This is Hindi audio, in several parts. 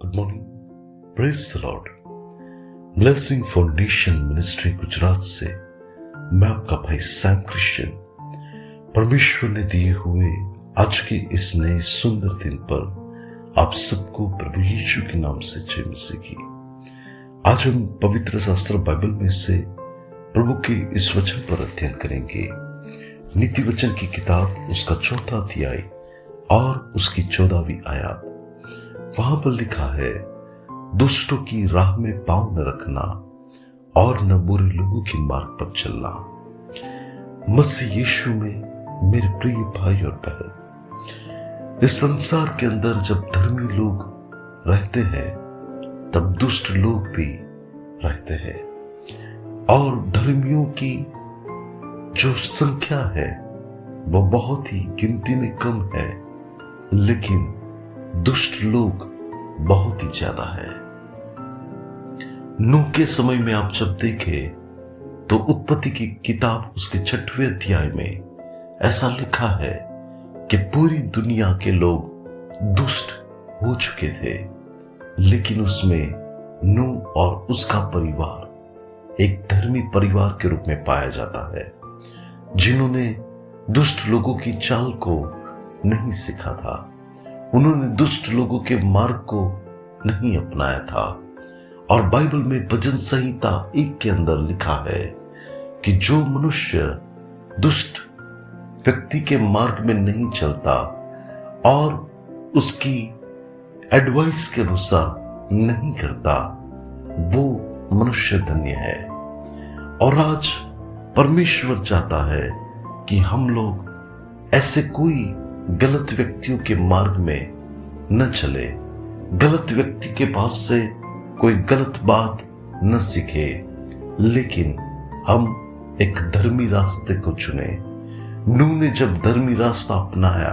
Good morning, praise the Lord. Blessing foundation ministry Gujarat से मैं आपका भाई सैम क्रिश्चियन। परमेश्वर ने दिए हुए आज के इस नए सुंदर दिन पर आप सबको प्रभु यीशु के नाम से जय मसीह की। आज हम पवित्र शास्त्र बाइबल में से प्रभु के इस वचन पर अध्ययन करेंगे। नीति वचन की किताब उसका 4वां अध्याय और उसकी 14वीं आयत। वहां पर लिखा है, दुष्टों की राह में पांव न रखना और न बुरे लोगों के मार्ग पर चलना। मसीह यीशु में मेरे प्रिय भाई और बहन, इस संसार के अंदर जब धर्मी लोग रहते हैं तब दुष्ट लोग भी रहते हैं, और धर्मियों की जो संख्या है वह बहुत ही गिनती में कम है, लेकिन दुष्ट लोग बहुत ही ज्यादा है। नूह के समय में आप जब देखें तो उत्पत्ति की किताब उसके 6वें अध्याय में ऐसा लिखा है कि पूरी दुनिया के लोग दुष्ट हो चुके थे, लेकिन उसमें नूह और उसका परिवार एक धर्मी परिवार के रूप में पाया जाता है, जिन्होंने दुष्ट लोगों की चाल को नहीं सीखा था। उन्होंने दुष्ट लोगों के मार्ग को नहीं अपनाया था। और बाइबल में भजन संहिता 1 के अंदर लिखा है कि जो मनुष्य दुष्ट व्यक्ति के मार्ग में नहीं चलता और उसकी एडवाइस के अनुसार नहीं करता, वो मनुष्य धन्य है। और आज परमेश्वर चाहता है कि हम लोग ऐसे कोई गलत व्यक्तियों के मार्ग में न चले, गलत व्यक्ति के पास से कोई गलत बात न सीखे, लेकिन हम एक धर्मी रास्ते को चुने। नूह ने जब धर्मी रास्ता अपनाया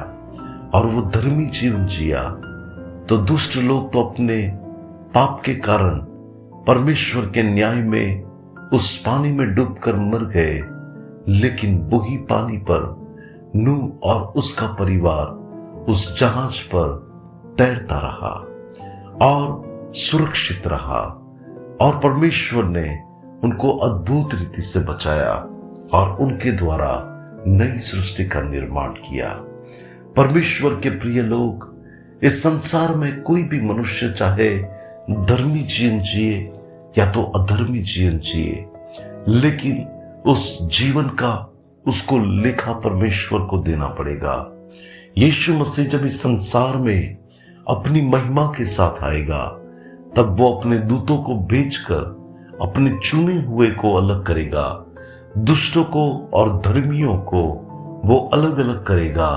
और वो धर्मी जीवन जिया, तो दुष्ट लोग तो अपने पाप के कारण परमेश्वर के न्याय में उस पानी में डूबकर मर गए, लेकिन वही पानी पर नूह और उसका परिवार उस जहाज पर तैरता रहा और सुरक्षित रहा, और परमेश्वर ने उनको अद्भुत रीति से बचाया और उनके द्वारा नई सृष्टि का निर्माण किया। परमेश्वर के प्रिय लोग, इस संसार में कोई भी मनुष्य चाहे धर्मी जीवन जिए या तो अधर्मी जीवन जिए, लेकिन उस जीवन का उसको लेखा परमेश्वर को देना पड़ेगा। यीशु मसीह जब इस संसार में अपनी महिमा के साथ आएगा, तब वो अपने दूतों को भेजकर अपने चुने हुए को अलग करेगा। दुष्टों को और धर्मियों को वो अलग अलग करेगा,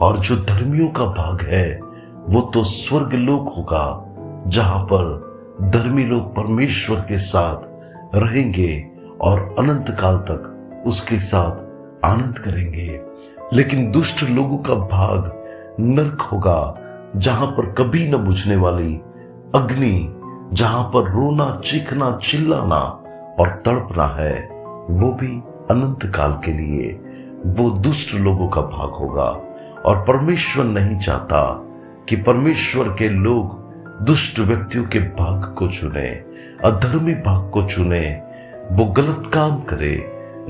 और जो धर्मियों का भाग है वो तो स्वर्ग लोक होगा, जहां पर धर्मी लोग परमेश्वर के साथ रहेंगे और अनंत काल तक उसके साथ आनंद करेंगे। लेकिन दुष्ट लोगों का भाग नरक होगा, जहां पर कभी न बुझने वाली अग्नि, जहां पर रोना, चीखना, चिल्लाना और तड़पना है, वो भी अनंत काल के लिए वो दुष्ट लोगों का भाग होगा। और परमेश्वर नहीं चाहता कि परमेश्वर के लोग दुष्ट व्यक्तियों के भाग को चुने, अधर्मी भाग को चुने, वो गलत काम करे,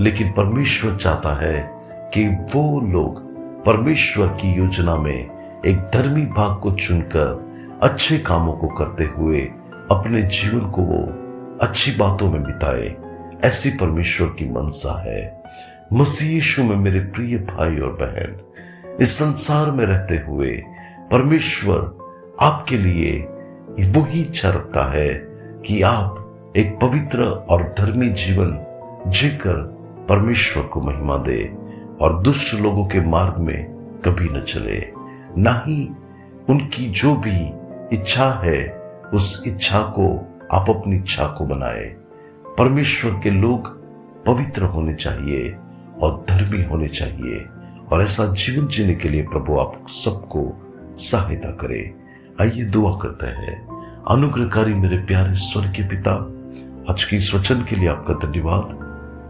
लेकिन परमेश्वर चाहता है कि वो लोग परमेश्वर की योजना में एक धर्मी भाग को चुनकर अच्छे कामों को करते हुए अपने जीवन को वो अच्छी बातों में बिताए। ऐसी परमेश्वर की मनसा है। मसीह यीशु में मेरे प्रिय भाई और बहन, इस संसार में रहते हुए परमेश्वर आपके लिए वही इच्छा रखता है कि आप एक पवित्र और धर्मी जीवन जीकर परमेश्वर को महिमा दे और दुष्ट लोगों के मार्ग में कभी न चले, ना ही उनकी जो भी इच्छा है उस इच्छा को आप अपनी इच्छा को बनाए। परमेश्वर के लोग पवित्र होने चाहिए और धर्मी होने चाहिए, और ऐसा जीवन जीने के लिए प्रभु आप सबको सहायता करे। आइए दुआ करते हैं। अनुग्रहकारी मेरे प्यारे स्वर्गीय पिता, आज की इस वचन के लिए आपका धन्यवाद।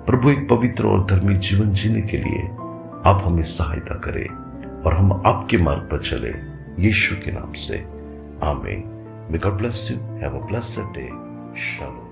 प्रभु, एक पवित्र और धर्मी जीवन जीने के लिए आप हमें सहायता करें और हम आपके मार्ग पर चले, यीशु के नाम से, आमीन। May God bless you. Have a blessed day. Shalom.